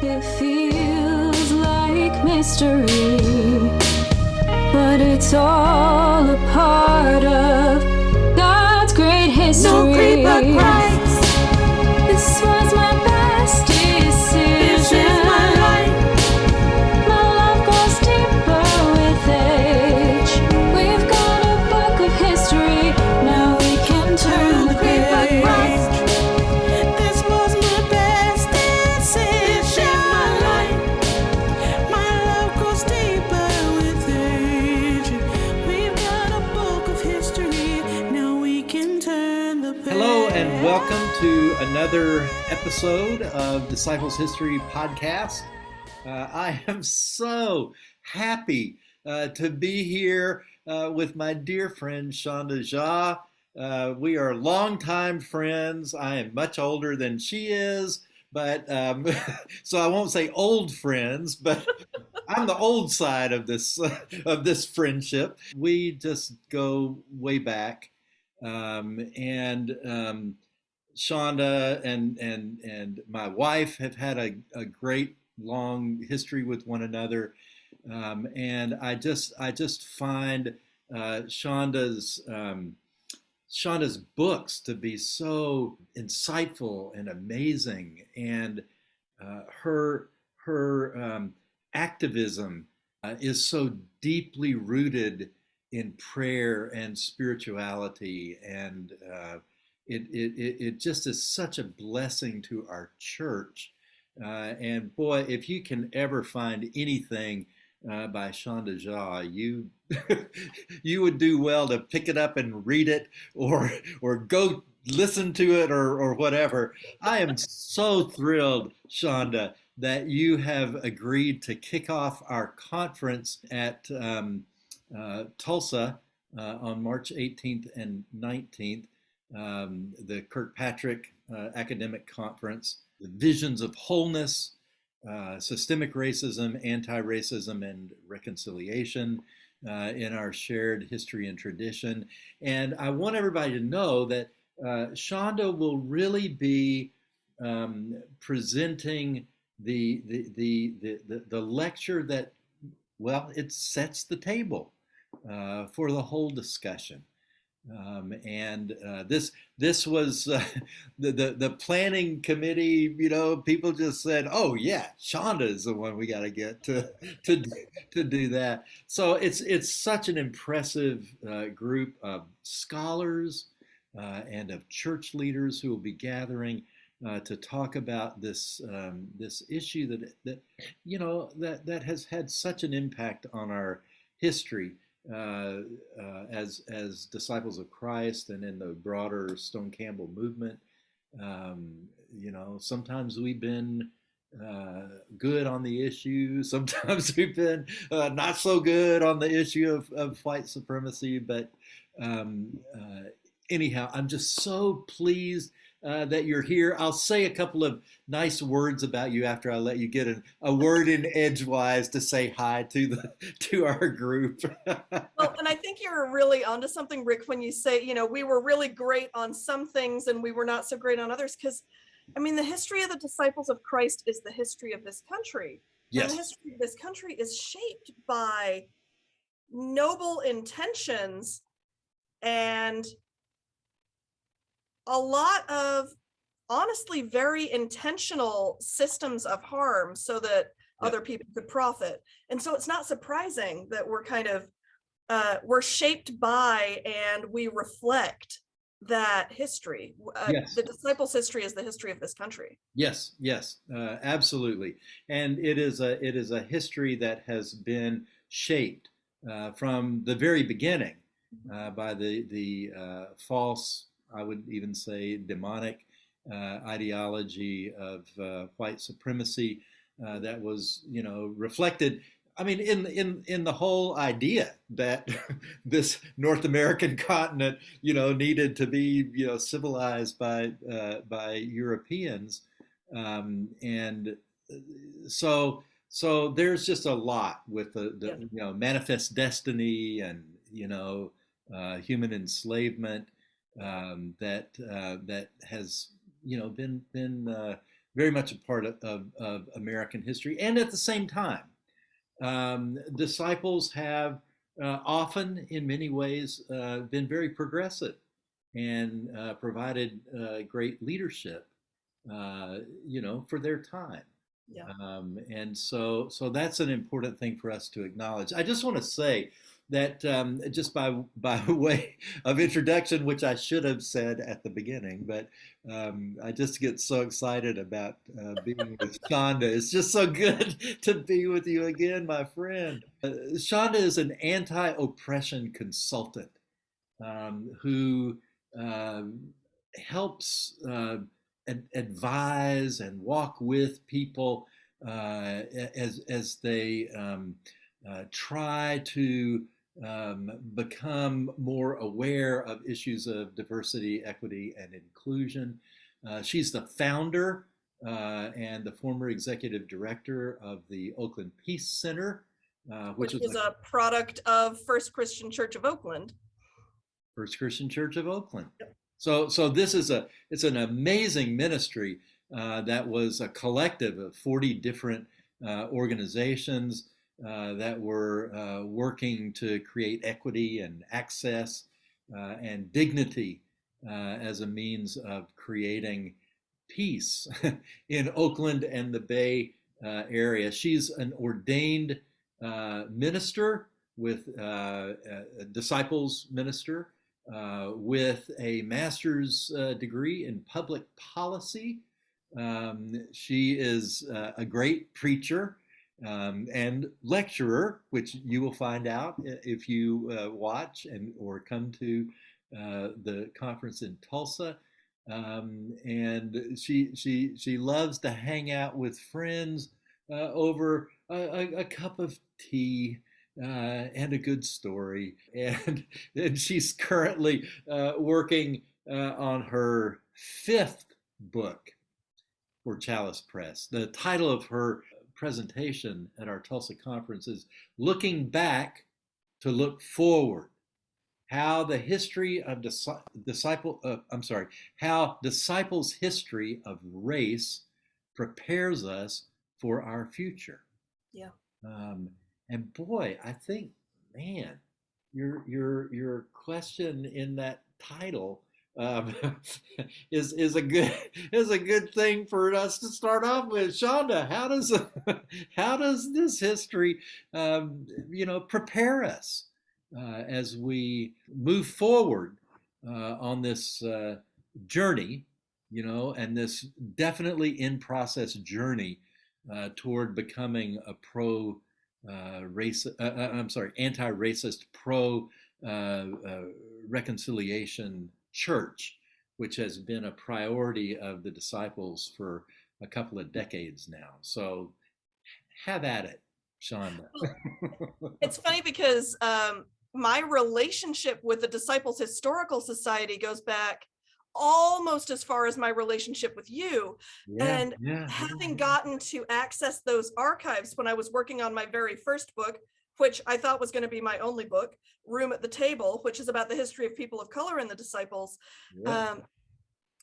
It feels like mystery, but it's all a part of God's great history. No creeper Christ. This was my best decision. This is my life. My love goes deeper with age. We've got a book of history. Now we can turn the Creeper Christ. page. This was my best decision. This is my life. My love goes deeper with age. We've got a book of history. Now we can turn the page. Hello and welcome to another episode of Disciples History Podcast. I am so happy to be here with my dear friend Sandhya Jha. We are longtime friends. I am much older than she is, but so I won't say old friends, but I'm the old side of this friendship. We just go way back. Shonda and my wife have had a great long history with one another, and I just find Shonda's books to be so insightful and amazing, and her activism is so deeply rooted in prayer and spirituality, and it just is such a blessing to our church. And boy, if you can ever find anything by Sandhya Jha, you you would do well to pick it up and read it, or go listen to it, or whatever. I am so thrilled, Shonda, that you have agreed to kick off our conference at Tulsa on March 18th and 19th. The Kirkpatrick Academic Conference, the Visions of Wholeness, Systemic Racism, Anti-Racism, and Reconciliation in our shared history and tradition. And I want everybody to know that Shonda will really be presenting the lecture that, well, it sets the table for the whole discussion. This was the planning committee. You know, people just said, "Oh yeah, Shonda is the one we got to get to do that." So it's such an impressive group of scholars and of church leaders who will be gathering to talk about this issue that has had such an impact on our history. As disciples of Christ and in the broader Stone Campbell movement. Sometimes we've been good on the issue, sometimes we've been not so good on the issue of white supremacy, but anyhow, I'm just so pleased that you're here. I'll say a couple of nice words about you after I let you get a word in edgewise to say hi to our group. Well, and I think you're really onto something, Rick, when you say, we were really great on some things and we were not so great on others. Because, I mean, the history of the disciples of Christ is the history of this country. Yes. And the history of this country is shaped by noble intentions and a lot of, honestly, very intentional systems of harm so that other people could profit. And so it's not surprising that we're kind of, we're shaped by and we reflect that history. Yes. The disciples' history is the history of this country. Yes, absolutely. And it is a history that has been shaped from the very beginning by the false, I would even say demonic ideology of white supremacy that was, reflected. I mean, in the whole idea that this North American continent, needed to be, civilized by Europeans, and so there's just a lot with the manifest destiny and human enslavement that has been very much a part of American history. And at the same time, disciples have often, in many ways, been very progressive and provided great leadership, for their time. Yeah. And so that's an important thing for us to acknowledge. I just want to say that just by way of introduction, which I should have said at the beginning, but I just get so excited about being with Shonda. It's just so good to be with you again, my friend. Shonda is an anti-oppression consultant who helps advise and walk with people as they try to become more aware of issues of diversity, equity, and inclusion. She's the founder and the former executive director of the Oakland Peace Center, which was a product of First Christian Church of Oakland. First Christian Church of Oakland. Yep. So this is it's an amazing ministry that was a collective of 40 different organizations that were working to create equity and access and dignity as a means of creating peace in Oakland and the Bay Area. She's an ordained minister with a disciples minister with a master's degree in public policy. She is a great preacher and lecturer, which you will find out if you watch or come to the conference in Tulsa. And she loves to hang out with friends over a cup of tea and a good story. And she's currently working on her 5th book for Chalice Press. The title of her presentation at our Tulsa conference is Looking Back to Look Forward. How the history of how disciples' history of race prepares us for our future. Yeah. And boy, I think, man, your question in that title is a good thing for us to start off with. Shonda, how does this history prepare us as we move forward on this journey, and this definitely in process journey toward becoming a anti-racist, pro reconciliation church, which has been a priority of the disciples for a couple of decades now. So have at it, Shonda. It's funny because my relationship with the Disciples Historical Society goes back almost as far as my relationship with you. And having gotten to access those archives when I was working on my very first book, which I thought was going to be my only book, Room at the Table, which is about the history of people of color in the Disciples.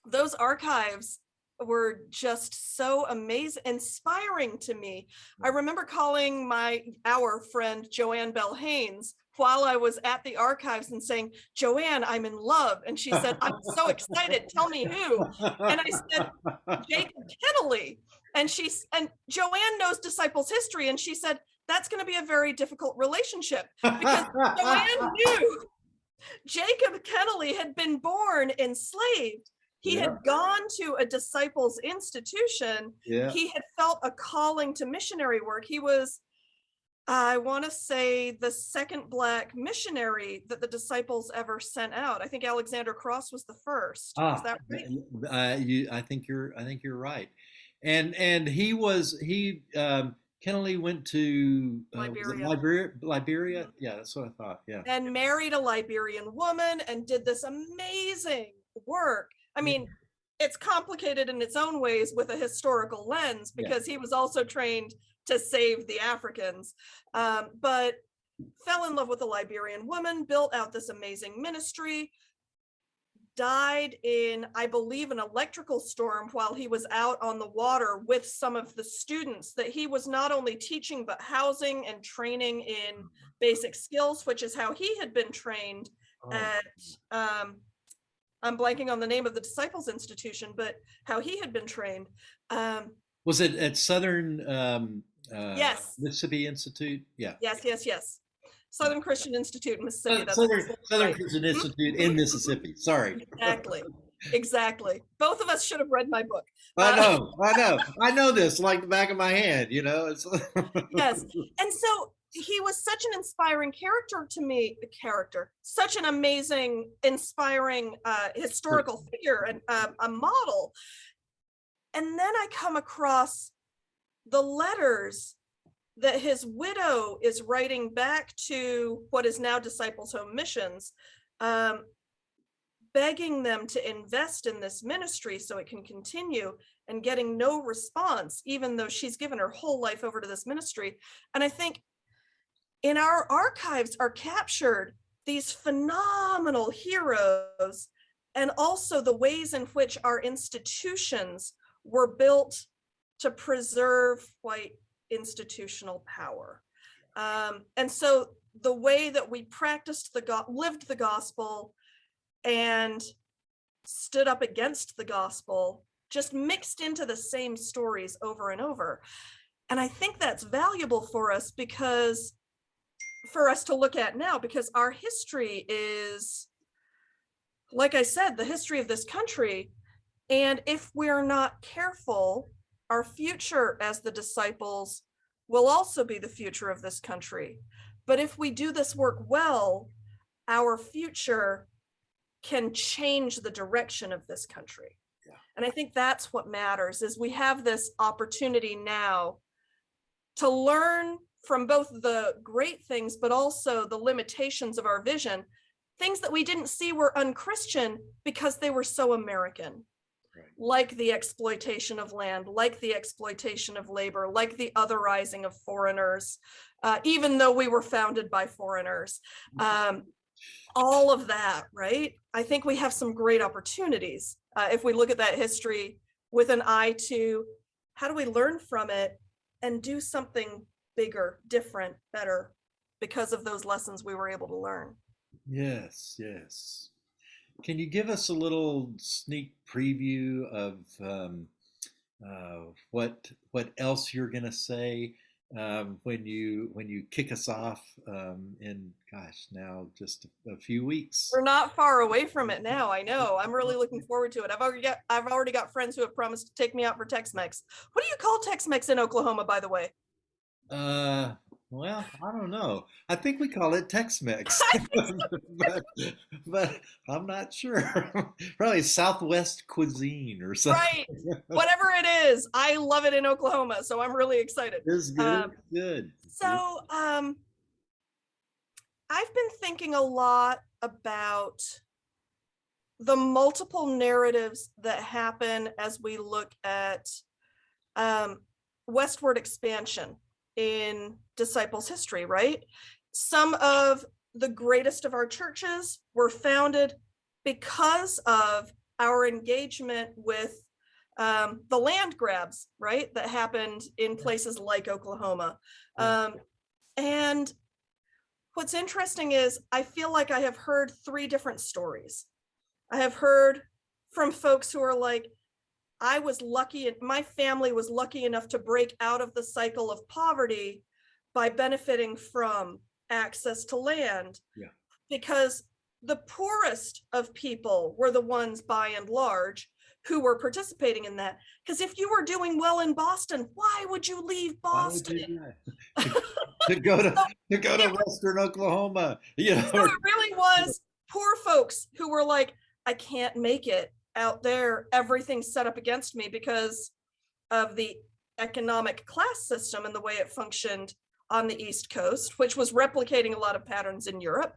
Those archives were just so amazing, inspiring to me. I remember calling our friend Joanne Bell Haynes while I was at the archives and saying, Joanne, I'm in love. And she said, I'm so excited. Tell me who. And I said, Jacob Kennelly. And Joanne knows Disciples history. And she said, that's going to be a very difficult relationship, because Joanne knew Jacob Kennelly had been born enslaved. He had gone to a disciples institution. He had felt a calling to missionary work. He was, I want to say, the second Black missionary that the disciples ever sent out. I think Alexander Cross was the first. Is that right? I think you're right. And Kennelly went to Liberia. Yeah, that's what I thought. Yeah. And married a Liberian woman and did this amazing work. I mean, it's complicated in its own ways with a historical lens, because he was also trained to save the Africans, but fell in love with a Liberian woman, built out this amazing ministry, died in, I believe, an electrical storm while he was out on the water with some of the students that he was not only teaching, but housing and training in basic skills, which is how he had been trained Oh. at, I'm blanking on the name of the Disciples Institution, but how he had been trained. Was it at Southern Yes. Mississippi Institute? Yeah. Yes. Southern Christian Institute in Mississippi. That's Southern right. Christian Institute in Mississippi. Sorry. Exactly. Both of us should have read my book. I know this like the back of my hand, you know. It's Yes. And so he was such an inspiring character to me, such an amazing, inspiring historical figure and a model. And then I come across the letters that his widow is writing back to what is now Disciples Home Missions, begging them to invest in this ministry so it can continue, and getting no response, even though she's given her whole life over to this ministry. And I think in our archives are captured these phenomenal heroes, and also the ways in which our institutions were built to preserve white institutional power. And so the way that we practiced lived the gospel and stood up against the gospel just mixed into the same stories over and over. And I think that's valuable for us to look at now, because our history is, like I said, the history of this country. And if we're not careful, our future as the disciples will also be the future of this country. But if we do this work well, our future can change the direction of this country. Yeah. And I think that's what matters, is we have this opportunity now to learn from both the great things, but also the limitations of our vision, things that we didn't see were unchristian because they were so American. Right. Like the exploitation of land, like the exploitation of labor, like the otherizing of foreigners, even though we were founded by foreigners. All of that, right? I think we have some great opportunities if we look at that history with an eye to how do we learn from it and do something bigger, different, better because of those lessons we were able to learn. Yes. Can you give us a little sneak preview of what else you're going to say when you kick us off in, gosh, now just a few weeks? We're not far away from it now. I know. I'm really looking forward to it. I've already got friends who have promised to take me out for Tex-Mex. What do you call Tex-Mex in Oklahoma, by the way? Well, I don't know. I think we call it Tex-Mex, but I'm not sure. Probably Southwest cuisine or something. Right. Whatever it is, I love it in Oklahoma, so I'm really excited. It's good. Good. So, I've been thinking a lot about the multiple narratives that happen as we look at westward expansion in disciples' history, right? Some of the greatest of our churches were founded because of our engagement with the land grabs, right? That happened in places like Oklahoma. And what's interesting is I feel like I have heard three different stories. I have heard from folks who are like, I was lucky, and my family was lucky enough to break out of the cycle of poverty by benefiting from access to land. Yeah. Because the poorest of people were the ones, by and large, who were participating in that. Because if you were doing well in Boston, why would you leave Boston? to go to Western Oklahoma. You know, so it really was poor folks who were like, I can't make it out there. Everything's set up against me because of the economic class system and the way it functioned on the East Coast, which was replicating a lot of patterns in Europe.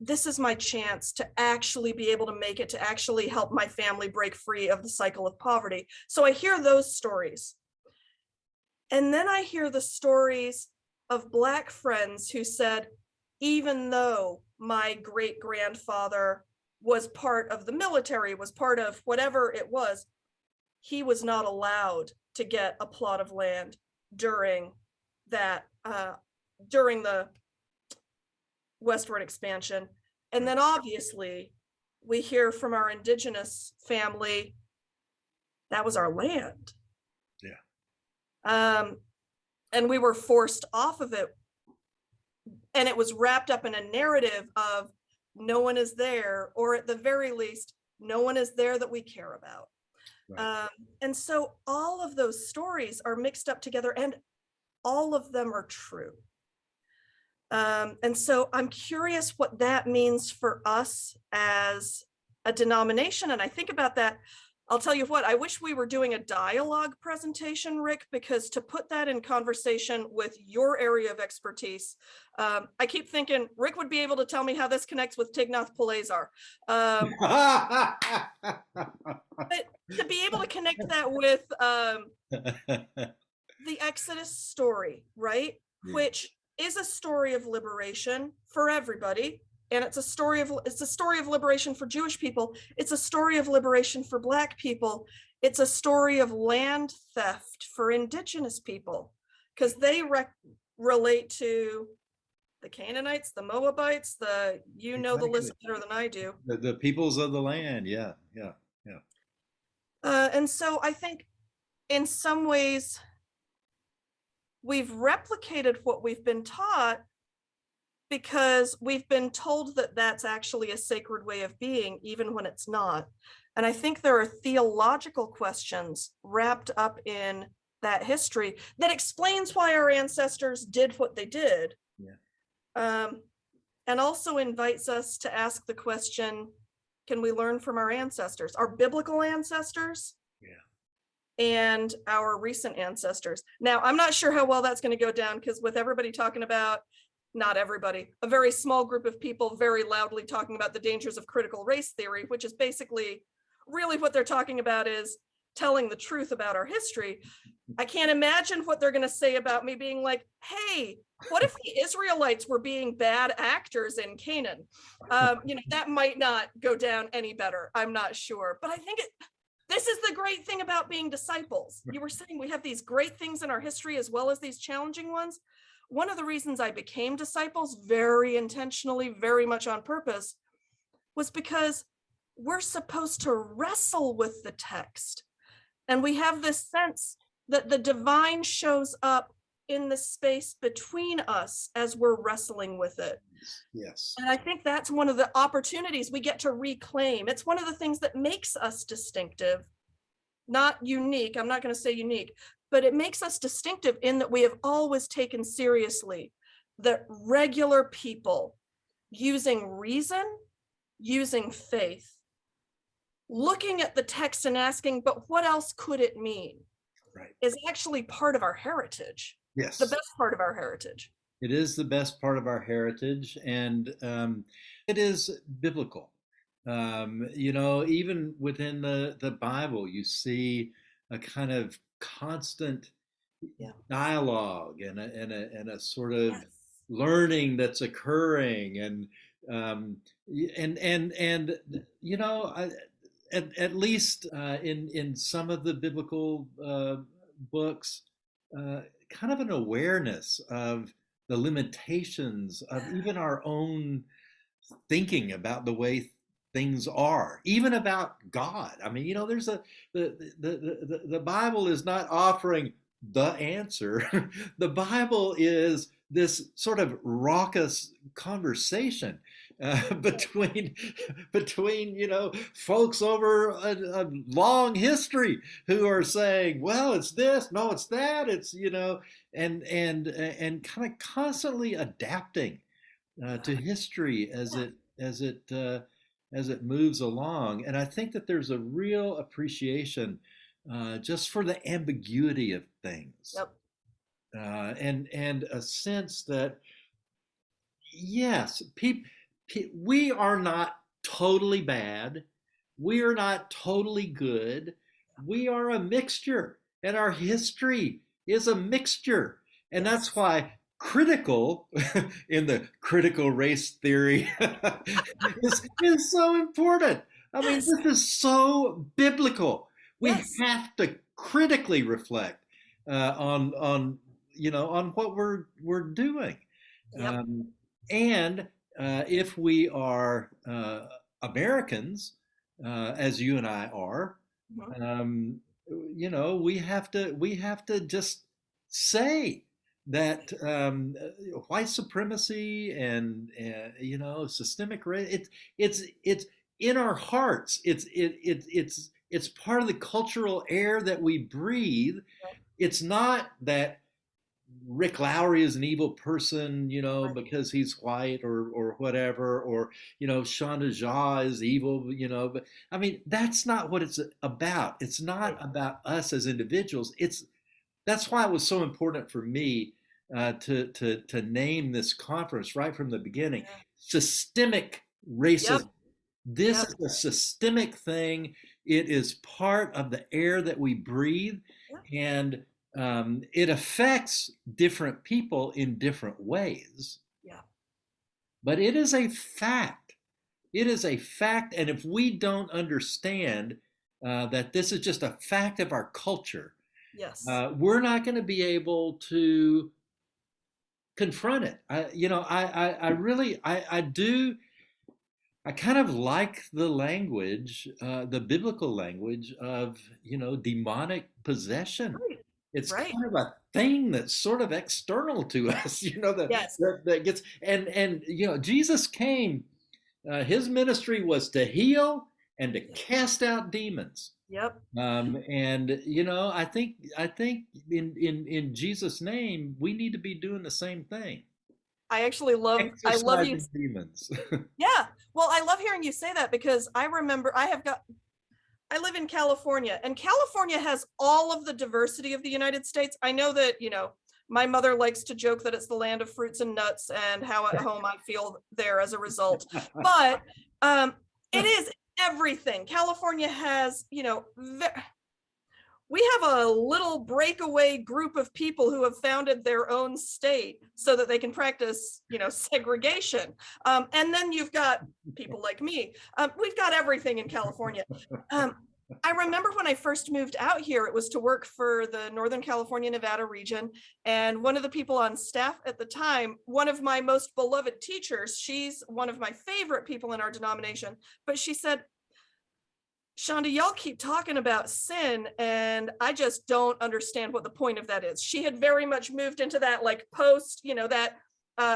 This is my chance to actually be able to make it, to actually help my family break free of the cycle of poverty. So I hear those stories. And then I hear the stories of Black friends who said, even though my great grandfather was part of the military, was part of whatever it was, he was not allowed to get a plot of land during that during the westward expansion. And then obviously we hear from our indigenous family that was our land. Yeah. And we were forced off of it, and it was wrapped up in a narrative of no one is there, or at the very least, no one is there that we care about. Right. And so all of those stories are mixed up together, and all of them are true. And so I'm curious what that means for us as a denomination. And I think about that. I'll tell you what, I wish we were doing a dialogue presentation, Rick, because to put that in conversation with your area of expertise, I keep thinking Rick would be able to tell me how this connects with Tignath-Pileser. But to be able to connect that with the Exodus story, right? Yeah. Which is a story of liberation for everybody. And it's a story of liberation for Jewish people. It's a story of liberation for Black people. It's a story of land theft for indigenous people, because they relate to the Canaanites, the Moabites, you know the list better than I do. The peoples of the land. Yeah. And so I think in some ways we've replicated what we've been taught, because we've been told that that's actually a sacred way of being, even when it's not. And I think there are theological questions wrapped up in that history that explains why our ancestors did what they did. Yeah. And also invites us to ask the question, can we learn from our ancestors, our biblical ancestors? Yeah. And our recent ancestors. Now, I'm not sure how well that's going to go down, because with everybody talking about, not everybody, a very small group of people very loudly talking about the dangers of critical race theory, which is basically really what they're talking about is telling the truth about our history. I can't imagine what they're going to say about me being like, hey, what if the Israelites were being bad actors in Canaan? That might not go down any better. I'm not sure. But I think this is the great thing about being disciples. You were saying we have these great things in our history as well as these challenging ones. One of the reasons I became disciples very intentionally, very much on purpose, was because we're supposed to wrestle with the text. And we have this sense that the divine shows up in the space between us as we're wrestling with it. Yes. And I think that's one of the opportunities we get to reclaim. It's one of the things that makes us distinctive, not unique. I'm not going to say unique, but it makes us distinctive in that we have always taken seriously that regular people using reason, using faith, looking at the text and asking, but what else could it mean? Right. Is actually part of our heritage. Yes. The best part of our heritage. It is the best part of our heritage, and it is biblical. Even within the Bible, you see a kind of constant dialogue and a sort of learning that's occurring, at least in some of the biblical books, kind of an awareness of the limitations of even our own thinking about the way things are, even about God. I mean, there's the Bible is not offering the answer. The Bible is this sort of raucous conversation between folks over a long history who are saying, well, it's this, no, it's that, it's and kind of constantly adapting to history as it moves along. And I think that there's a real appreciation just for the ambiguity of things. Yep. And a sense that, yes, we are not totally bad. We are not totally good. We are a mixture, and our history is a mixture. And that's why critical in the critical race theory is so important. I mean, Yes. this is so biblical. We Yes. have to critically reflect on on what we're doing, Yep. um, and if we are Americans, as you and I are, Mhm. um, we have to just say that white supremacy and systemic it's in our hearts. It's part of the cultural air that we breathe. Yep. It's not that Rick Lowry is an evil person, Right. because he's white or whatever, or Sandhya Jha is evil, But I mean, that's not what it's about. It's not Right. about us as individuals. That's why it was so important for me to name this conference right from the beginning. Yeah. Systemic Yep. racism. This Yep. is a systemic thing. It is part of the air that we breathe, Yep. and it affects different people in different ways. Yeah. But it is a fact. It is a fact. And if we don't understand that this is just a fact of our culture, Yes. we're not going to be able to confront it. I really, I do. I kind of like the language, the biblical language of, demonic possession. Right. It's Right. kind of a thing that's sort of external to us, Yes. that gets, and, Jesus came, his ministry was to heal and to Yep. cast out demons. Yep. And, I think in Jesus' name, we need to be doing the same thing, I love you. exorcising demons. Yeah. Well, I love hearing you say that because I remember I live in California, and California has all of the diversity of the United States. I know that, my mother likes to joke that it's the land of fruits and nuts and how at home I feel there as a result. But it is everything. California has, we have a little breakaway group of people who have founded their own state so that they can practice, segregation. And then you've got people like me. We've got everything in California. I remember when I first moved out here, it was to work for the Northern California, Nevada region. And one of the people on staff at the time, one of my most beloved teachers, she's one of my favorite people in our denomination, but she said, Shonda, y'all keep talking about sin, and I just don't understand what the point of that is. She had very much moved into that like post, that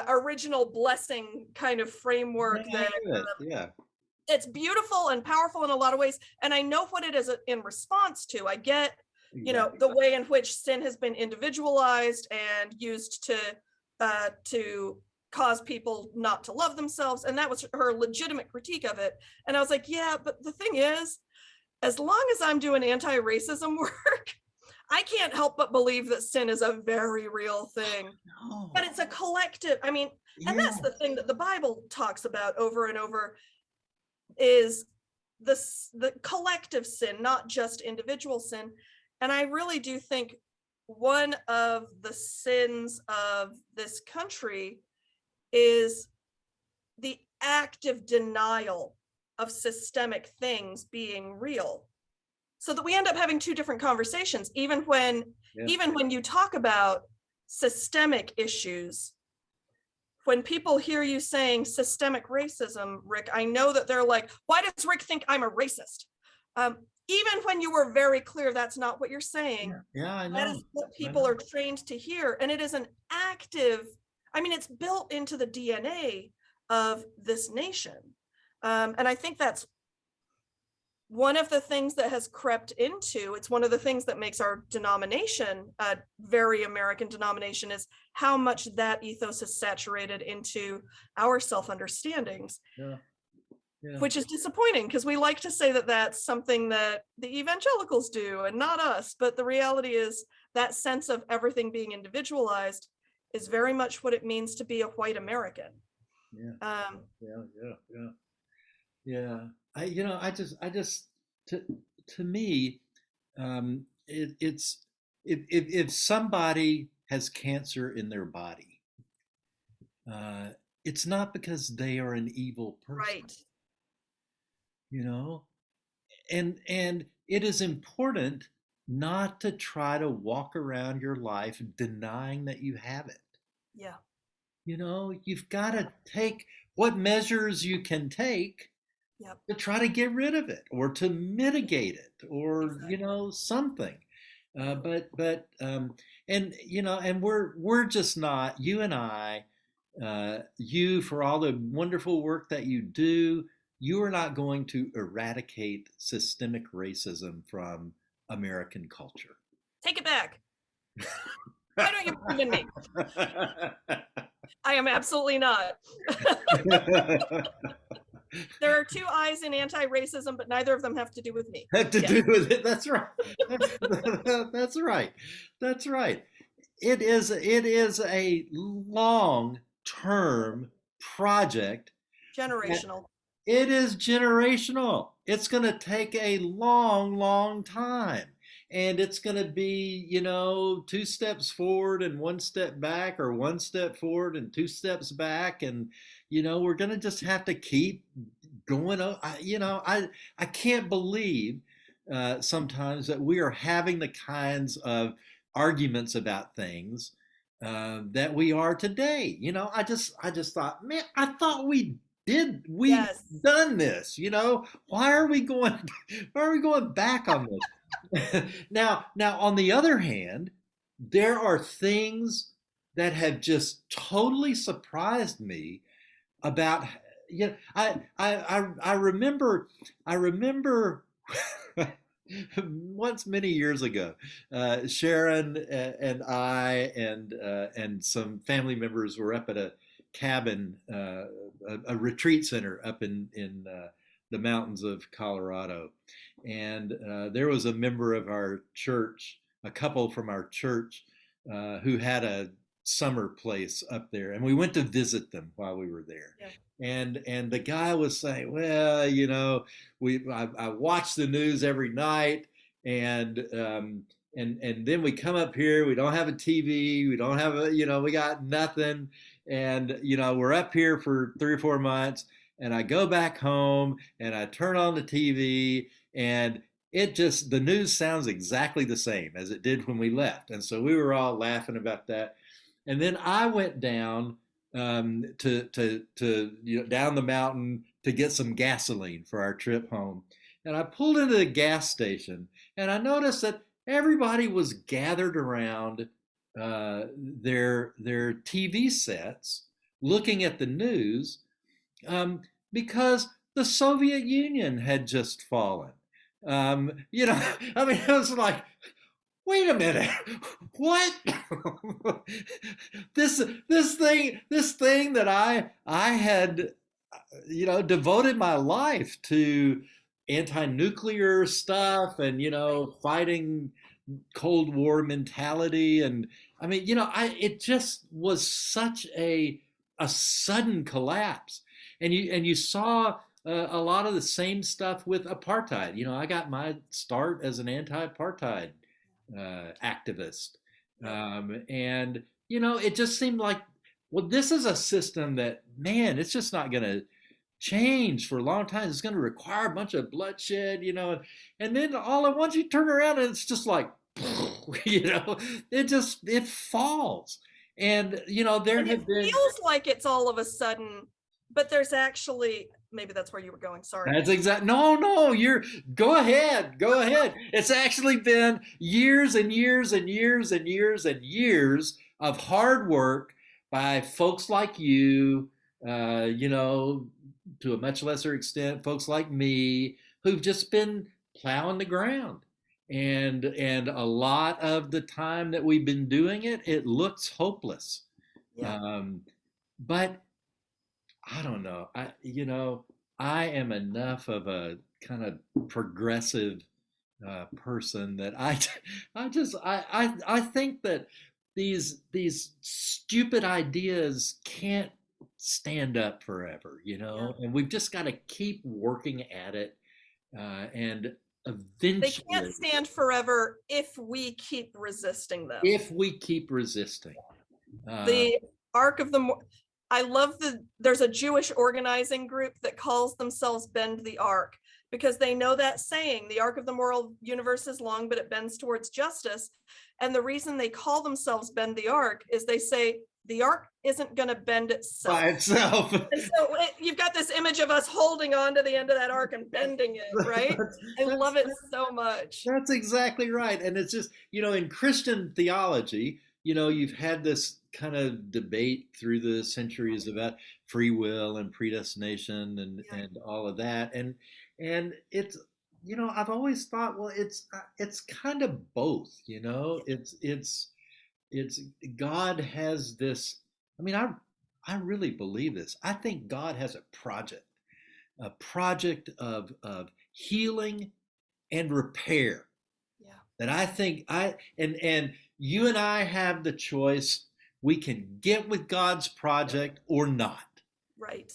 original blessing kind of framework Yeah, I that get it. Yeah. it's beautiful and powerful in a lot of ways. And I know what it is in response to. I get, Exactly. the way in which sin has been individualized and used to cause people not to love themselves. And that was her legitimate critique of it. And I was like, yeah, but the thing is, as long as I'm doing anti-racism work, I can't help but believe that sin is a very real thing. No. But it's a collective. I mean, and that's the thing that the Bible talks about over and over is the collective sin, not just individual sin. And I really do think one of the sins of this country is the active denial of systemic things being real, so that we end up having two different conversations. Even when you talk about systemic issues, when people hear you saying systemic racism, Rick, I know that they're like, why does Rick think I'm a racist? Even when you were very clear that's not what you're saying. Yeah, I know. That is what people are trained to hear. And it is an active, it's built into the DNA of this nation. And I think that's one of the things that has crept into, it's one of the things that makes our denomination a very American denomination, is how much that ethos is saturated into our self-understandings. Yeah. Yeah. Which is disappointing because we like to say that that's something that the evangelicals do and not us. But the reality is that sense of everything being individualized is very much what it means to be a white American. Yeah. Yeah. To me, it's if somebody has cancer in their body, uh, it's not because they are an evil person, Right. you know. And it is important not to try to walk around your life denying that you have it. Yeah. You know, you've got to take what measures you can take Yep. to try to get rid of it or to mitigate it or Exactly. something. But and and we're just not, you and I, you, for all the wonderful work that you do, you are not going to eradicate systemic racism from American culture. Take it back. Why don't you believe in me? I am absolutely not. There are two I's in anti-racism, but neither of them have to do with me. Have to Yeah. do with it. That's right. That's right. That's right. It is a long term project. Generational. It is generational. It's going to take a long, long time. And it's going to be, two steps forward and one step back, or one step forward and two steps back. And, we're going to just have to keep going. I can't believe sometimes that we are having the kinds of arguments about things that we are today. I just thought, man, I thought we've Yes. done this. Why are we going? Why are we going back on this? Now, on the other hand, there are things that have just totally surprised me about. I remember once many years ago, Sharon and I and some family members were up at a cabin, a retreat center up in the mountains of Colorado, and there was a member of our church, a couple from our church, who had a summer place up there, and we went to visit them while we were there. Yeah. And the guy was saying, well, I watch the news every night, and then we come up here, we don't have a TV, we don't have we got nothing, and we're up here for 3 or 4 months, and I go back home and I turn on the TV, and the news sounds exactly the same as it did when we left, and so we were all laughing about that. And then I went down to down the mountain to get some gasoline for our trip home. And I pulled into the gas station, and I noticed that everybody was gathered around their TV sets, looking at the news, because the Soviet Union had just fallen. I mean, it was like, wait a minute, what? this thing that I had devoted my life to, anti-nuclear stuff, and fighting Cold War mentality, and I mean, it just was such a sudden collapse. And you saw a lot of the same stuff with apartheid. I got my start as an anti-apartheid activist. And it just seemed like, well, this is a system that, man, it's just not going to change for a long time. It's going to require a bunch of bloodshed, and then all at once you turn around and it's just like, it falls. And there And it have been. feels like it's all of a sudden, but there's actually, maybe that's where you were going. Sorry. That's exact. No, go ahead. It's actually been years and years and years and years and years of hard work by folks like you, to a much lesser extent, folks like me, who've just been plowing the ground. And a lot of the time that we've been doing it, it looks hopeless. Yeah. But I don't know. I am enough of a kind of progressive person that I think that these stupid ideas can't stand up forever, Yeah. and we've just got to keep working at it, and They eventually, can't stand forever if we keep resisting them. if we keep resisting. The arc of the I love there's a Jewish organizing group that calls themselves Bend the Arc, because they know that saying, the arc of the moral universe is long, but it bends towards justice. And the reason they call themselves Bend the Arc is they say the arc isn't going to bend itself by itself. And so you've got this image of us holding on to the end of that arc and bending it, right? I love it so much. That's exactly right. And it's just, in Christian theology, you've had this kind of debate through the centuries about free will and predestination and all of that. And it's, I've always thought, well, it's kind of both, it's God has this. I mean, I really believe this. I think God has a project of healing and repair. Yeah. That I think and you and I have the choice. We can get with God's project or not. Right.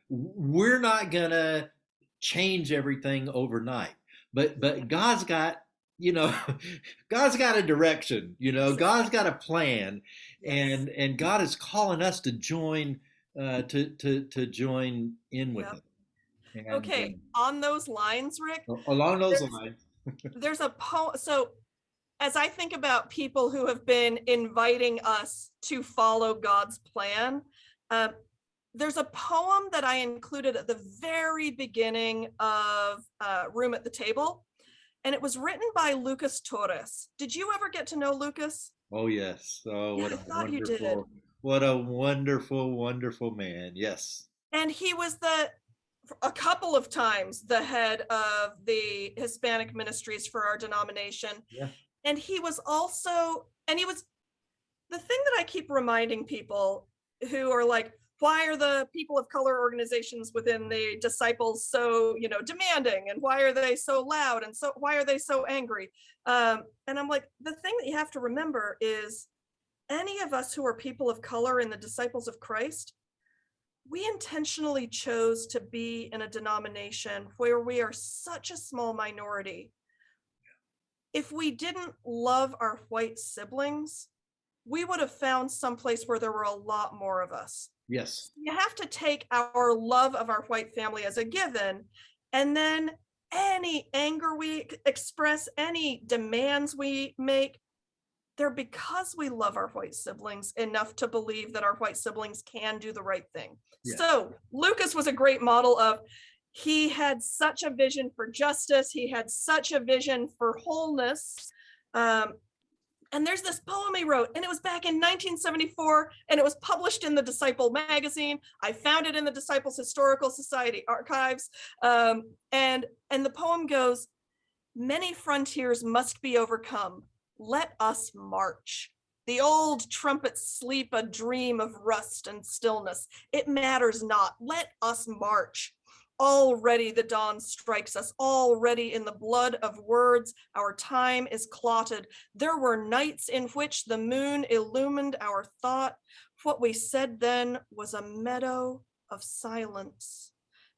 We're not gonna change everything overnight, but God's got God's got a direction, God's got a plan, Yes. and God is calling us to join to join in with Yep. it. Okay, on those lines, Rick, Along those there's, lines. there's a poem. So as I think about people who have been inviting us to follow God's plan, there's a poem that I included at the very beginning of Room at the Table, and it was written by Lucas Torres. Did you ever get to know Lucas? Oh yes. Oh, Yeah, what I a thought you did. wonderful man. Yes. And he was a couple of times the head of the Hispanic ministries for our denomination. Yeah. And he was the thing that I keep reminding people who are like, why are the people of color organizations within the disciples so, demanding, and why are they so loud, and so why are they so angry? And I'm like, the thing that you have to remember is any of us who are people of color in the disciples of Christ, we intentionally chose to be in a denomination where we are such a small minority. If we didn't love our white siblings, we would have found someplace where there were a lot more of us. Yes. You have to take our love of our white family as a given, and then any anger we express, any demands we make, they're because we love our white siblings enough to believe that our white siblings can do the right thing. Yeah. So Lucas was a great model of, he had such a vision for justice. He had such a vision for wholeness. And there's this poem he wrote, and it was back in 1974, and it was published in the Disciple magazine. I found it in the Disciples Historical Society archives. And the poem goes, "Many frontiers must be overcome. Let us march. The old trumpets sleep a dream of rust and stillness. It matters not. Let us march. Already the dawn strikes us, already in the blood of words our time is clotted. There were nights in which the moon illumined our thought. What we said then was a meadow of silence.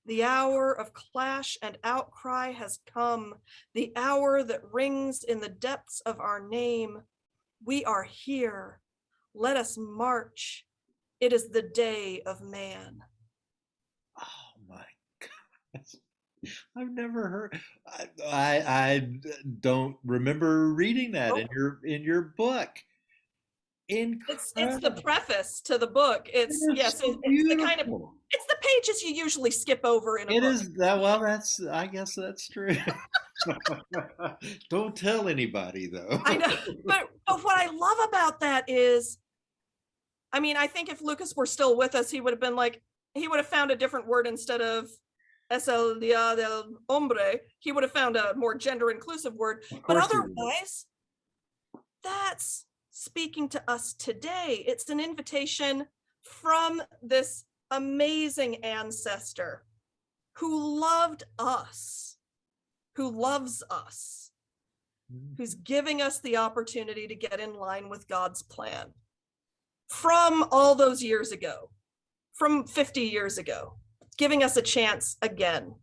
The hour of clash and outcry has come, the hour that rings in the depths of our name. We are here. Let us march. It is the day of man." Oh my gosh. I've never heard. I don't remember reading that in your book. It's the Incredible. preface to the book. It's It is yes, so it's the kind of, beautiful. it's the pages you usually skip over in a It book. is that. Well, I guess that's true. Don't tell anybody though. I know, but what I love about that is, I mean, I think if Lucas were still with us, he would have been like, he would have found a different word instead es el día del hombre. He would have found a more gender inclusive word. But Course he would. otherwise, that's speaking to us today. It's an invitation from this amazing ancestor who loved us, who loves us, who's giving us the opportunity to get in line with God's plan from all those years ago, from 50 years ago, giving us a chance again.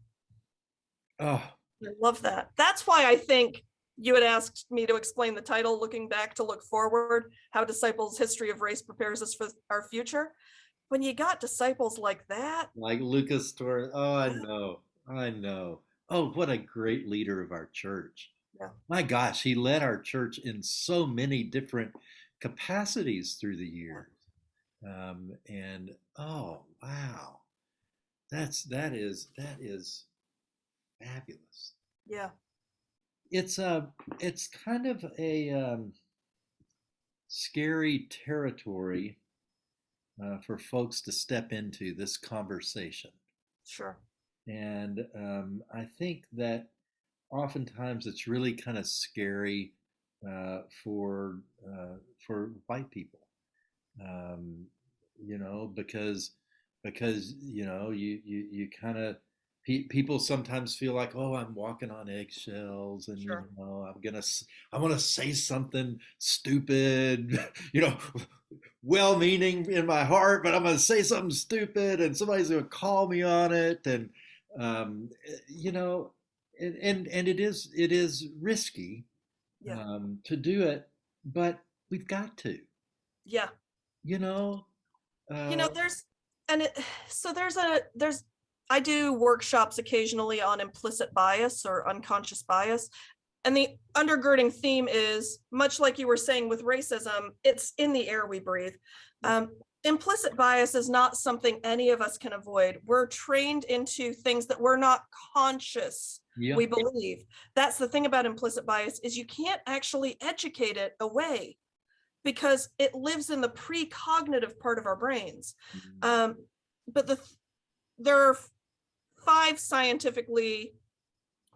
Oh, I love that. That's why I think you had asked me to explain the title, Looking Back to Look Forward, How Disciples' History of Race Prepares Us for Our Future. when you got disciples like that, Like Lucas Torres. Oh, I yeah, know. I know. Oh, what a great leader of our church. yeah, My gosh, he led our church in so many different capacities through the yeah, years. And oh, wow. That is fabulous. yeah, It's kind of a scary territory for folks to step into this conversation. sure. And I think that oftentimes it's really kind of scary uh, for for white people, um, because you kind of people sometimes feel like, oh, I'm walking on eggshells, and Sure. I want to say something stupid, you know, well-meaning in my heart, but I'm gonna say something stupid, and somebody's gonna call me on it, and um, you know, and it is risky Yeah. to do it, but we've got to, Yeah. you know. You Uh, know, there's and it so there's I do workshops occasionally on implicit bias or unconscious bias. And the undergirding theme is much like you were saying with racism, it's in the air we breathe. Um, Implicit bias is not something any of us can avoid. We're trained into things that we're not conscious yeah. we believe. That's the thing about implicit bias is you can't actually educate it away because it lives in the precognitive part of our brains. Um, but there are 5 scientifically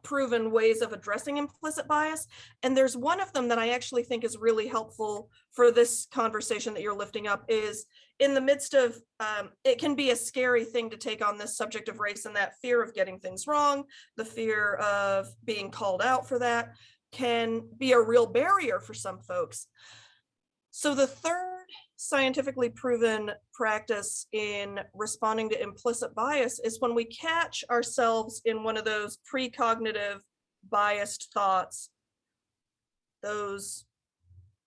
proven ways of addressing implicit bias. And there's one of them that I actually think is really helpful for this conversation that you're lifting up is in the midst of, it can be a scary thing to take on this subject of race, and that fear of getting things wrong, the fear of being called out for that can be a real barrier for some folks. So the third scientifically proven practice in responding to implicit bias is when we catch ourselves in one of those precognitive biased thoughts. Those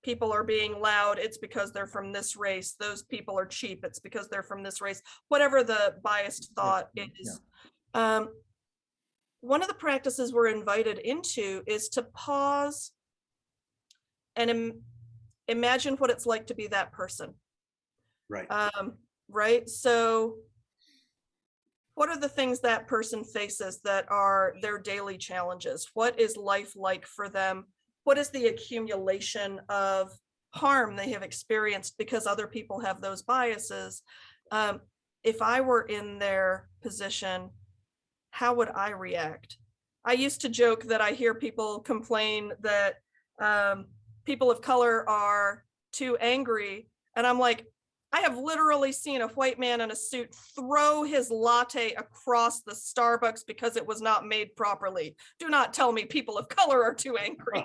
people are being loud, it's because they're from this race. Those people are cheap, it's because they're from this race. Whatever the biased thought Yeah. is. One of the practices we're invited into is to pause and imagine what it's like to be that person. Right. Right? So what are the things that person faces that are their daily challenges? What is life like for them? What is the accumulation of harm they have experienced because other people have those biases? If I were in their position, how would I react? I used to joke that I hear people complain that people of color are too angry. And I'm like, I have literally seen a white man in a suit throw his latte across the Starbucks because it was not made properly. Do not tell me people of color are too angry.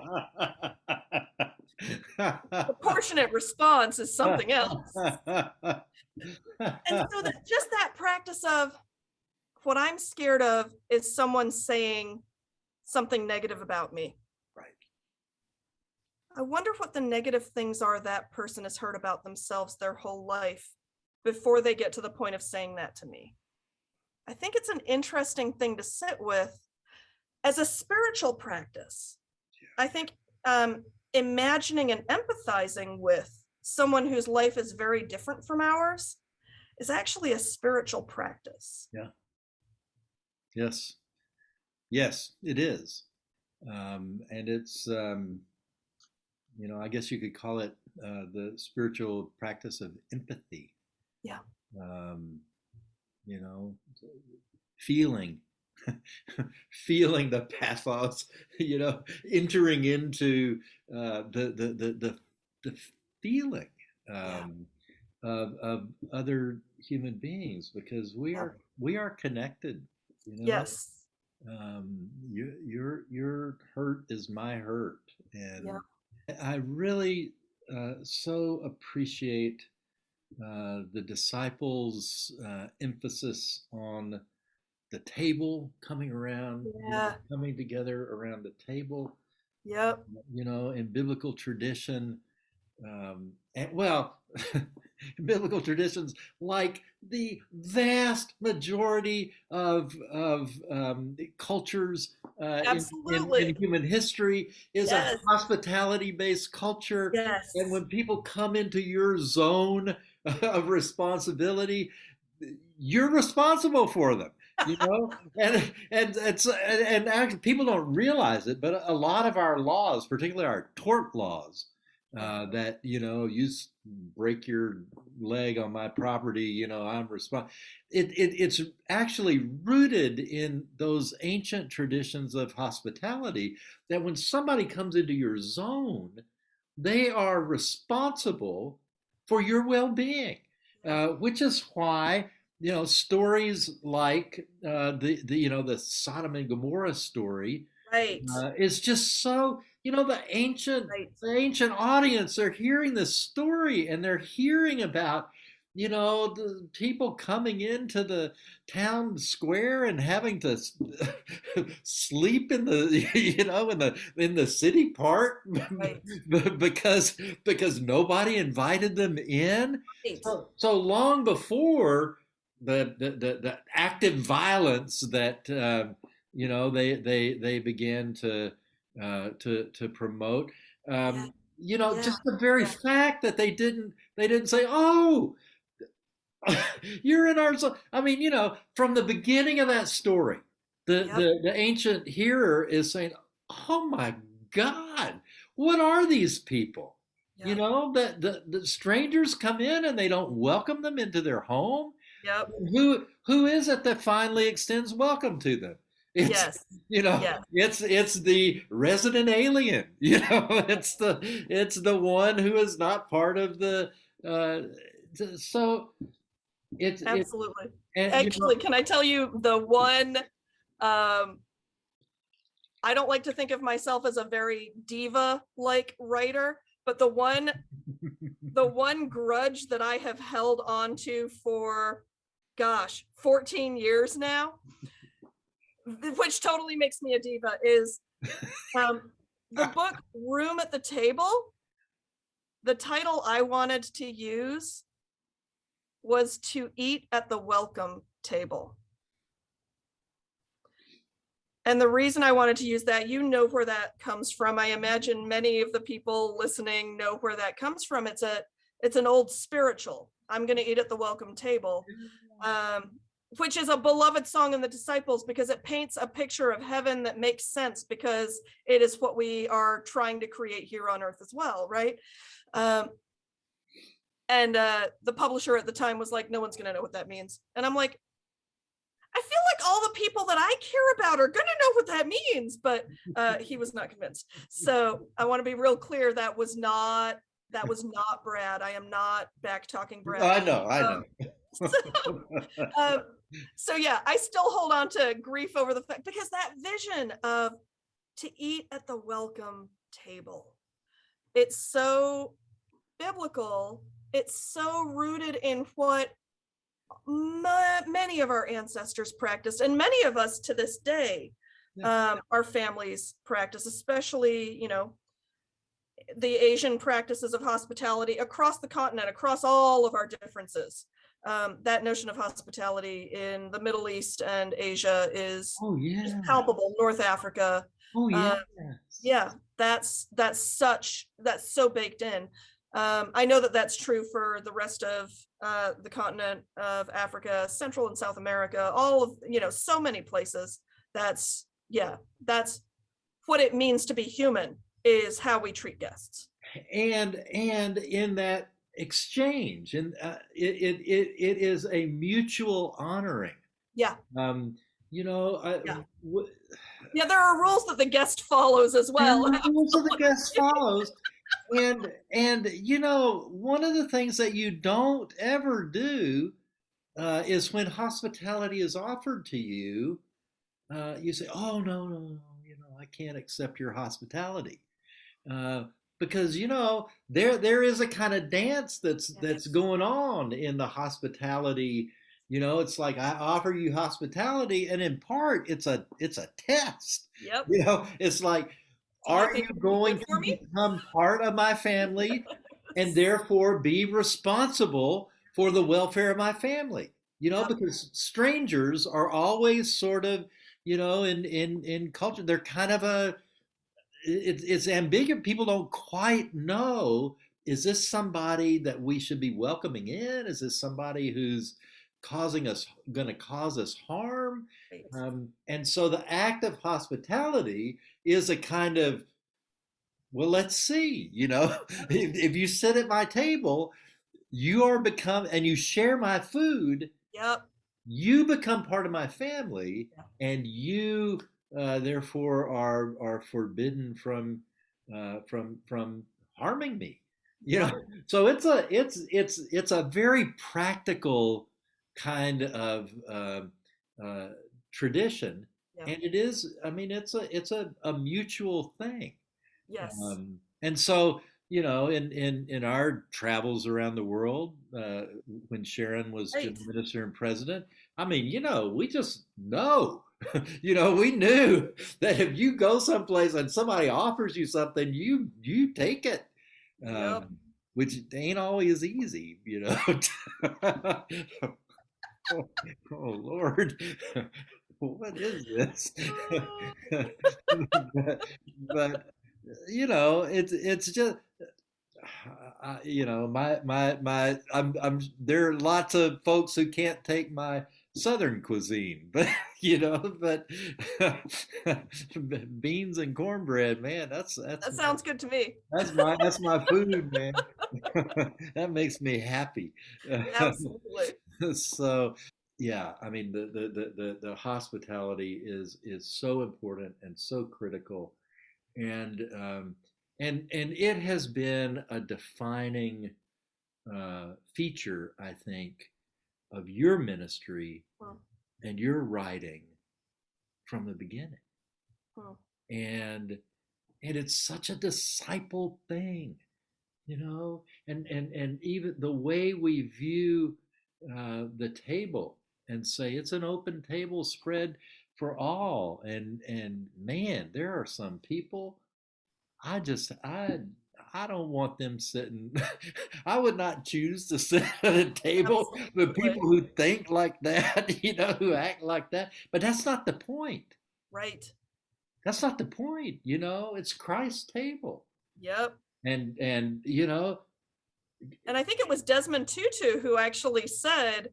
Proportionate response is something else. And so that just that practice of what I'm scared of is someone saying something negative about me. Right. I wonder what the negative things are that person has heard about themselves their whole life before they get to the point of saying that to me. I think it's an interesting thing to sit with as a spiritual practice. I think imagining and empathizing with someone whose life is very different from ours is actually a spiritual practice. Yeah. Yes. Yes, it is. And it's, I guess you could call it the spiritual practice of empathy. Yeah. Um, you know, feeling, feeling the pathos, entering into the feeling Yeah. of other human beings, because we Yeah. are connected. Yes. Your hurt is my hurt, and Yeah. I really so appreciate the disciples' emphasis on the table, coming around, Yeah. coming together around the table. Yep. In biblical tradition, and well, biblical traditions, like the vast majority of cultures in Absolutely. human history is a Yes. hospitality-based culture. And Yes. when people come into your zone of responsibility, you're responsible for them. You know, and actually, people don't realize it, but a lot of our laws, particularly our tort laws, Yeah. that break your leg on my property, I'm responsible. It's actually rooted in those ancient traditions of hospitality, that when somebody comes into your zone, they are responsible for your well-being, Yeah. which is why stories like the Sodom and Gomorrah story Right. is just so, Right. the ancient audience, they're hearing this story, and they're hearing about the people coming into the town square and having to sleep in the in the city part Right. because nobody invited them in. Right. So long before the active violence that they began to promote. Yeah. Yeah. Just the very Yeah. fact that they didn't say, "Oh, you're in our zone." I mean, from the beginning of that story, the Yep. the ancient hearer is saying, "Oh my God, what are these people?" Yep. That the strangers come in and they don't welcome them into their home. Yep. Who is it that finally extends welcome to them? It's Yes. you know Yes. it's the resident alien. It's the one who is not part of the uh, so it's Absolutely. and Actually, can I tell you the one, um I don't like to think of myself as a very diva-like writer, but the one grudge that I have held on to for, gosh, 14 years now, which totally makes me a diva, is the book Room at the Table. The title I wanted to use was To Eat at the Welcome Table. And the reason I wanted to use that, where that comes from. I imagine many of the people listening know where that comes from. It's an old spiritual. I'm going to eat at the welcome table, which is a beloved song in the Disciples, because it paints a picture of heaven that makes sense, because it is what we are trying to create here on earth as well, right? And the publisher at the time was like, no one's going to know what that means. And I'm like, I feel like all the people that I care about are going to know what that means, but he was not convinced. So I want to be real clear. That was not Brad. I am not back talking Brad. I know. So yeah, I still hold on to grief over the fact, because that vision of to eat at the welcome table, it's so biblical. It's so rooted in what many of our ancestors practiced, and many of us to this day, our families practice, especially the Asian practices of hospitality across the continent, across all of our differences. That notion of hospitality in the Middle East and Asia is palpable. North Africa, yeah, that's so baked in. I know that that's true for the rest of the continent of Africa, Central and South America, all of, so many places. That's what it means to be human, is how we treat guests. And in that exchange, and it is a mutual honoring. Yeah. Yeah, there are rules that the guest follows as well. Rules that the guest follows. And one of the things that you don't ever do is, when hospitality is offered to you, you say, "Oh, no, I can't accept your hospitality," because there is a kind of dance that's going on in the hospitality. It's like, I offer you hospitality, and in part it's a test. Yep. It's like, are you going to become part of my family? and therefore be responsible for the welfare of my family. Yep. Because strangers are always sort of, in culture, they're kind of it's ambiguous. People don't quite know, is this somebody that we should be welcoming in? Is this somebody who's going to cause us harm? Right. And so the act of hospitality is a kind of, well, let's see, if you sit at my table, and you share my food, Yep. you become part of my family, Yeah. and you therefore are forbidden from harming me. Yep. So it's a very practical kind of tradition, Yeah. and it is. I mean, it's a mutual thing. Yes. And so, in our travels around the world, when Sharon was Right. general minister and president, I mean, we just know, we knew that if you go someplace and somebody offers you something, you take it, Yep. which ain't always easy. Oh, oh Lord, what is this? but it's just there are lots of folks who can't take my southern cuisine, but but beans and cornbread, man, That sounds good to me. that's my food, man. That makes me happy. Absolutely. So yeah, I mean, the hospitality is so important and so critical, and and it has been a defining feature, I think, of your ministry Well, and your writing from the beginning. well, And it's such a disciple thing, and even the way we view the table and say it's an open table spread for all, and man, there are some people I don't want them sitting. I would not choose to sit at a table with absolutely. people who think like that, who act like that. But that's not the point. Right. That's not the point. It's Christ's table, Yep. and And I think it was Desmond Tutu who actually said,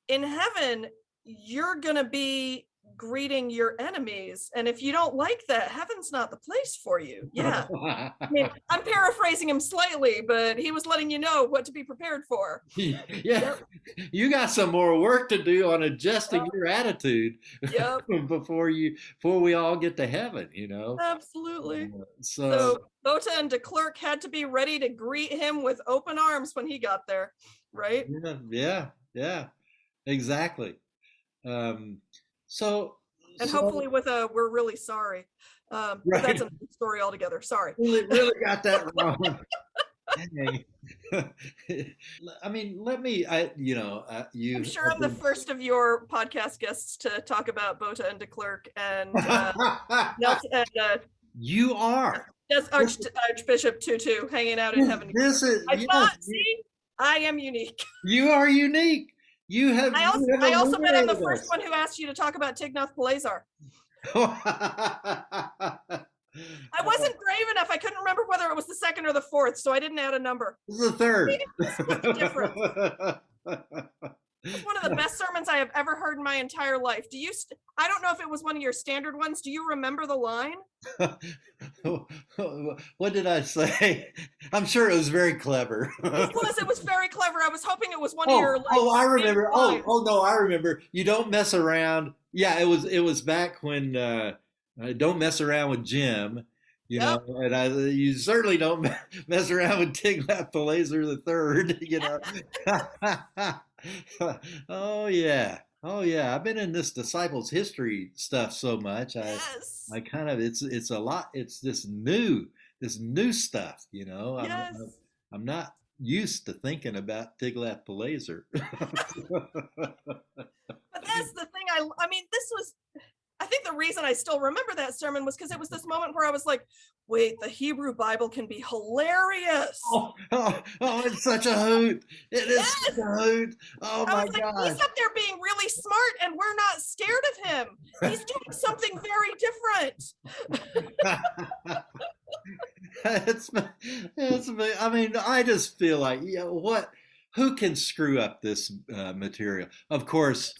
in heaven, you're going to be greeting your enemies. And if you don't like that, heaven's not the place for you. Yeah. I mean, I'm paraphrasing him slightly, but he was letting you know what to be prepared for. yeah, Yep. you got some more work to do on adjusting Yep. your attitude Yep. before we all get to heaven. Absolutely. So So Bota and de Klerk had to be ready to greet him with open arms when he got there, right? yeah, exactly. So And so hopefully with a "we're really sorry." But right, that's a story altogether. Sorry. really got that wrong. Dang. I mean, you. I'm sure I'm the first of your podcast guests to talk about Bota and de Klerk and Nelson and You are. Archbishop Tutu hanging out in heaven. This is. I Yes, thought, see, I am unique. you are unique. You have. I also bet I'm the first one who asked you to talk about Tignath Pileser. I wasn't brave enough. I couldn't remember whether it was the second or the fourth, so I didn't add a number. This is the third. Split the difference. It's one of the best sermons I have ever heard in my entire life. I don't know if it was one of your standard ones. Do you remember the line? What did I say? I'm sure it was very clever. It was very clever. I was hoping it was one of your I remember. lines. Oh no, I remember. You don't mess around. Yeah, it was back when don't mess around with Jim. Yep. And you certainly don't mess around with Tiglath-Pileser the third. Oh yeah. I've been in this disciples history stuff so much. Yes. I kind of it's a lot. It's this new stuff. Yes. I'm not used to thinking about Tiglath-Pileser. But that's the thing. I mean, I think the reason I still remember that sermon was because it was this moment where I was like, wait, the Hebrew Bible can be hilarious. It's such a hoot. It is such a hoot. Oh I my was like, gosh. he's up there being really smart and we're not scared of him. He's doing something very different. I mean, I just feel like, who can screw up this material? Of course.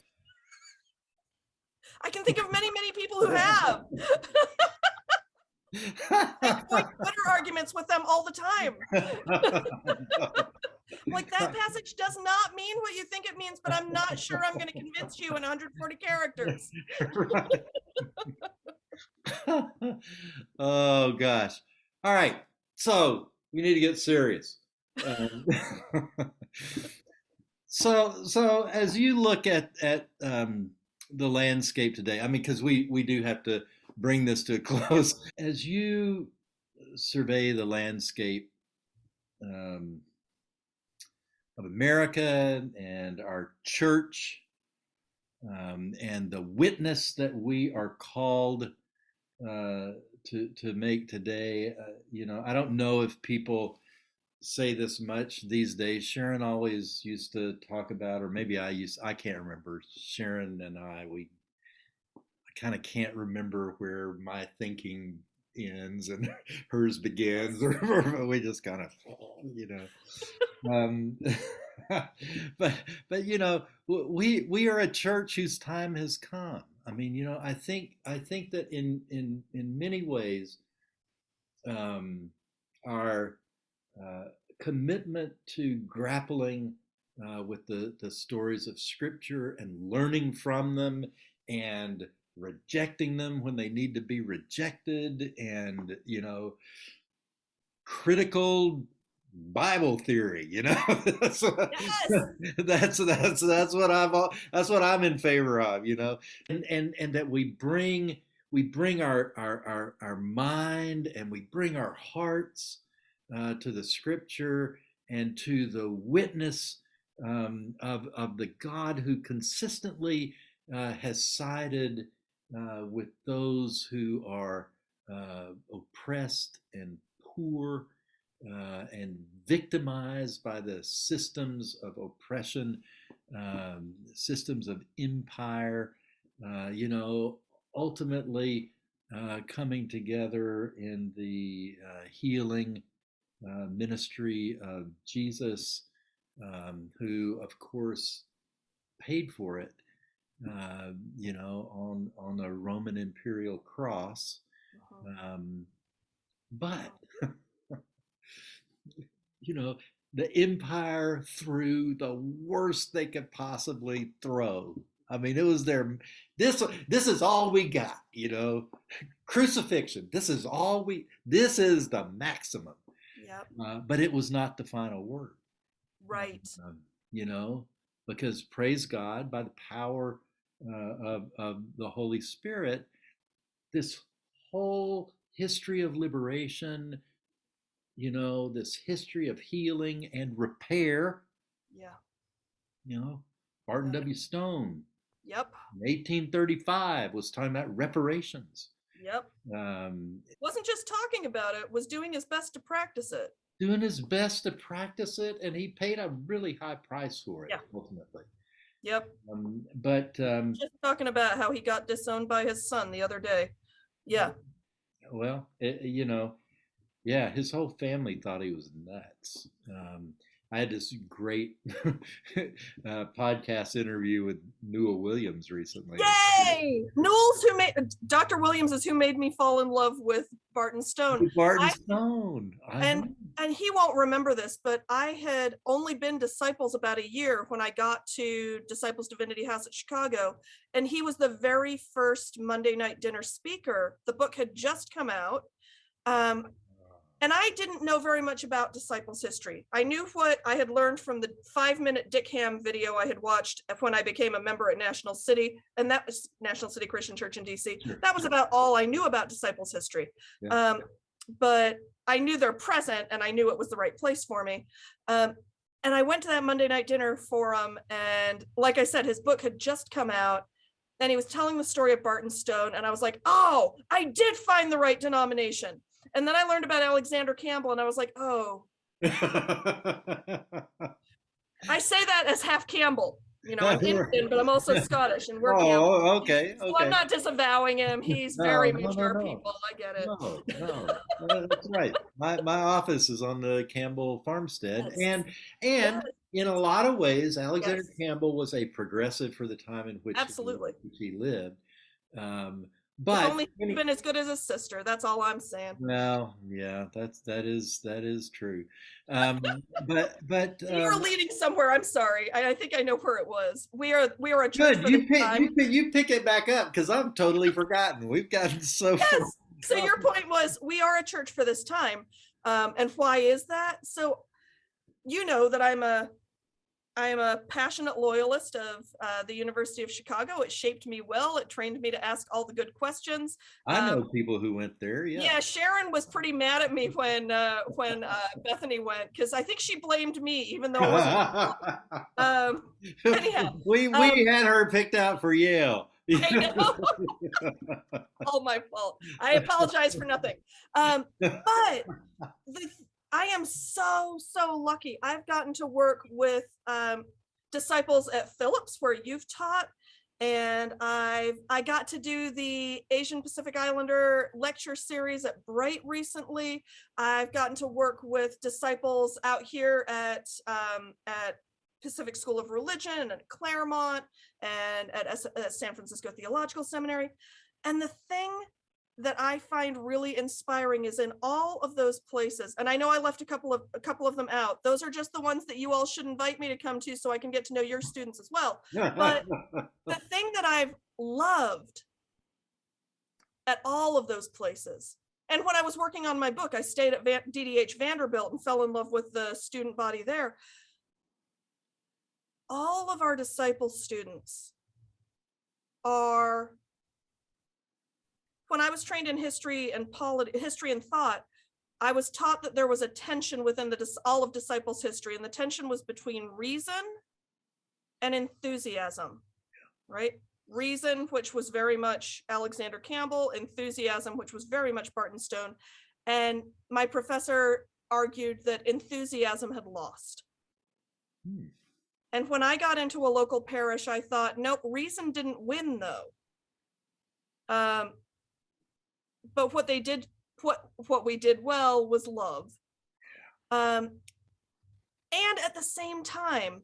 I can think of many, many people who have. I avoid Twitter arguments with them all the time. Like, that passage does not mean what you think it means, but I'm not sure I'm going to convince you in 140 characters. Oh gosh. All right. So we need to get serious. So as you look at the landscape today, I mean, because we do have to bring this to a close. As you survey the landscape of America and our church, and the witness that we are called to make today, I don't know if people say this much these days. Sharon always used to talk about, or maybe I can't remember. Sharon and I kind of can't remember where my thinking ends and hers begins, or we just kind of, um, but we are a church whose time has come. I mean, I think that in many ways, our commitment to grappling with the stories of Scripture and learning from them and rejecting them when they need to be rejected, and critical Bible theory, that's what, Yes. that's what I'm in favor of, and that we bring our mind and we bring our hearts to the Scripture and to the witness of the God who consistently has sided with those who are oppressed and poor and victimized by the systems of oppression, systems of empire, ultimately coming together in the healing ministry of Jesus, who, of course, paid for it, on a Roman imperial cross. But the empire threw the worst they could possibly throw. I mean, it was this is all we got, crucifixion. This is the maximum. Yep. But it was not the final word. Right. Because praise God, by the power of the Holy Spirit, this whole history of liberation, this history of healing and repair. Yeah. Barton W. Stone. Yep. In 1835 was talking about reparations. Yep. Wasn't just talking about it, was doing his best to practice it. Doing his best to practice it, and he paid a really high price for it, ultimately. Yep. But just talking about how he got disowned by his son the other day. Yeah. Well, his whole family thought he was nuts. I had this great podcast interview with Newell Williams recently. Yay! Dr. Williams is who made me fall in love with Barton Stone. Stone. And he won't remember this, but I had only been Disciples about a year when I got to Disciples Divinity House at Chicago, and he was the very first Monday night dinner speaker. The book had just come out. And I didn't know very much about Disciples history. I knew what I had learned from the 5-minute Dick Ham video I had watched when I became a member at National City, and that was National City Christian Church in DC. Sure. That was about all I knew about Disciples history. Yeah. But I knew they're present, and I knew it was the right place for me. And I went to that Monday night dinner forum, and like I said, his book had just come out, and he was telling the story of Barton Stone, and I was like, oh, I did find the right denomination. And then I learned about Alexander Campbell, and I was like, oh, I say that as half Campbell. You know, I'm Indian, but I'm also Scottish, and we're Campbell. Oh, okay, So I'm okay. not disavowing him. He's No, very no, no, mature no. people. I get it. No, that's right. My office is on the Campbell farmstead, Yes. and in a lot of ways, Alexander Yes. Campbell was a progressive for the time in which Absolutely. he lived. Um, If but only he'd been as good as his sister. That's all I'm saying. well, yeah, that is true. But You were leading somewhere. I'm sorry. I think I know where it was. We are a church good. for the time. You pick it back up because I've totally forgotten. We've gotten so far. Yes. So your point was we are a church for this time. And why is that? So you know that I'm a passionate loyalist of the University of Chicago. It shaped me well. It trained me to ask all the good questions. I know people who went there. Yeah. Yeah, Sharon was pretty mad at me when Bethany went, because I think she blamed me, even though it wasn't. Anyhow, we had her picked out for Yale. I know. All my fault. I apologize for nothing. But I am so lucky. I've gotten to work with disciples at Phillips, where you've taught, and I got to do the Asian Pacific Islander lecture series at Bright recently. I've gotten to work with disciples out here at Pacific School of Religion and at Claremont and at San Francisco Theological Seminary. And the thing that I find really inspiring is in all of those places, and I know I left a couple of them out. Those are just the ones that you all should invite me to come to so I can get to know your students as well. But the thing that I've loved at all of those places, and when I was working on my book, I stayed at DDH Vanderbilt and fell in love with the student body there. All of our disciple students are, when I was trained in history and history and thought, I was taught that there was a tension within all of disciples' history, and the tension was between reason and enthusiasm, right? Reason, which was very much Alexander Campbell, enthusiasm, which was very much Barton Stone. And my professor argued that enthusiasm had lost. And when I got into a local parish, I thought, nope, reason didn't win though. But what we did well was love. And at the same time,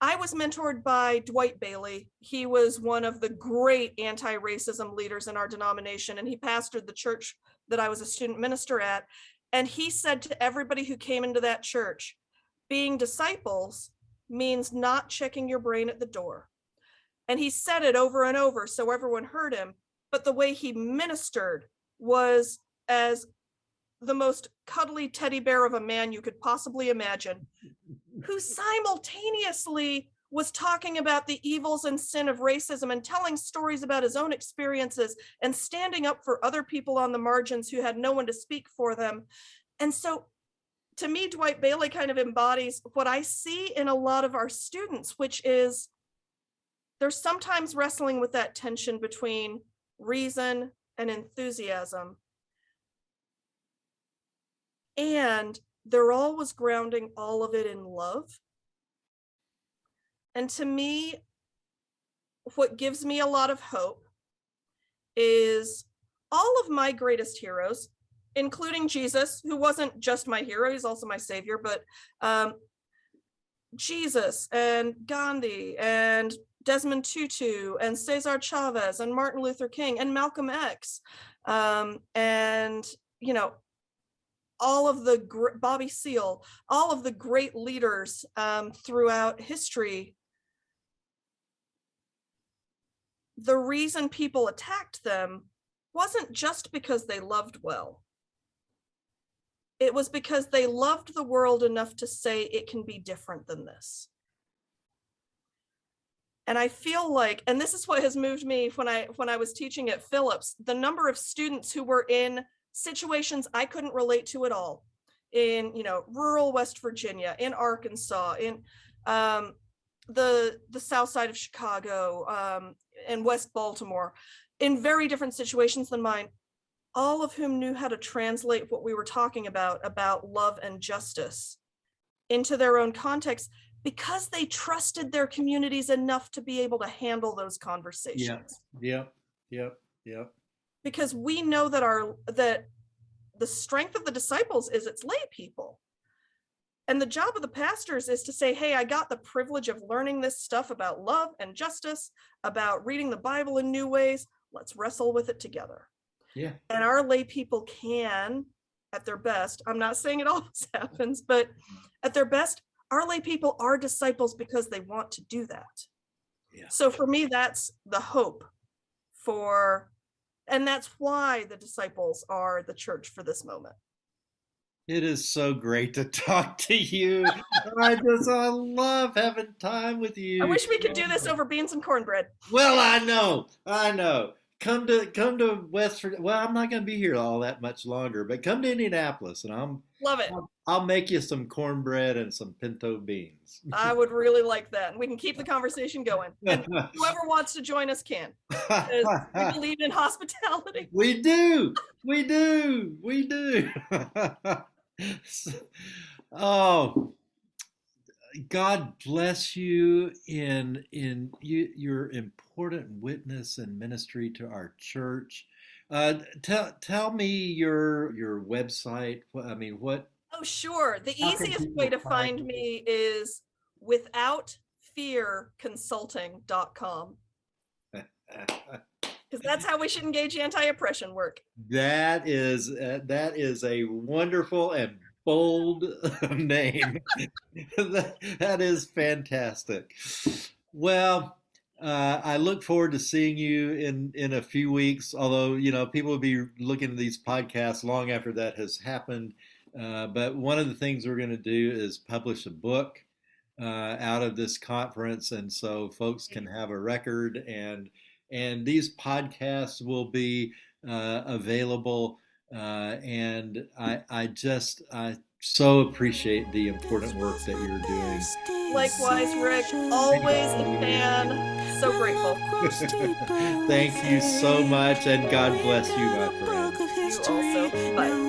I was mentored by Dwight Bailey. He was one of the great anti-racism leaders in our denomination, and he pastored the church that I was a student minister at. And he said to everybody who came into that church, being disciples means not checking your brain at the door. And he said it over and over so everyone heard him, but the way he ministered was as the most cuddly teddy bear of a man you could possibly imagine, who simultaneously was talking about the evils and sin of racism and telling stories about his own experiences and standing up for other people on the margins who had no one to speak for them. And so to me, Dwight Bailey kind of embodies what I see in a lot of our students, which is they're sometimes wrestling with that tension between reason and enthusiasm. And they're always grounding all of it in love. And to me, what gives me a lot of hope is all of my greatest heroes, including Jesus, who wasn't just my hero, he's also my savior, but Jesus and Gandhi and Desmond Tutu and Cesar Chavez and Martin Luther King and Malcolm X, and, you know, all of the Bobby Seale, all of the great leaders throughout history. The reason people attacked them wasn't just because they loved well. It was because they loved the world enough to say it can be different than this. And I feel like, and this is what has moved me when I was teaching at Phillips, the number of students who were in situations I couldn't relate to at all, in, you know, rural West Virginia, in Arkansas, in the south side of Chicago, and West Baltimore, in very different situations than mine, all of whom knew how to translate what we were talking about love and justice, into their own context, because they trusted their communities enough to be able to handle those conversations. Yep. Because we know that the strength of the disciples is its lay people. And the job of the pastors is to say, hey, I got the privilege of learning this stuff about love and justice, about reading the Bible in new ways. Let's wrestle with it together. Yeah. And our lay people can, at their best, I'm not saying it always happens, but at their best, our lay people are disciples because they want to do that. Yeah. So for me, that's the hope and that's why the disciples are the church for this moment. It is so great to talk to you. I love having time with you. I wish we could do this over beans and cornbread. Well, I know. Come to West Virginia. Well, I'm not going to be here all that much longer, but come to Indianapolis, and Love it. I'll make you some cornbread and some pinto beans. I would really like that. And we can keep the conversation going. And whoever wants to join us can. Because we believe in hospitality. We do. Oh, God bless you in your important witness and ministry to our church. Tell me your website. What? Oh, sure. The How can easiest people way to find find me is withoutfearconsulting.com. Because that's how we should engage anti-oppression work. That is a wonderful and bold name. That is fantastic. Well, I look forward to seeing you in a few weeks. Although people will be looking at these podcasts long after that has happened. But one of the things we're going to do is publish a book out of this conference, and so folks can have a record, and these podcasts will be available. And I so appreciate the important work that you're doing. Likewise, Rick, always a fan. So grateful. Thank you so much, and God bless you, my friend. You also. Bye.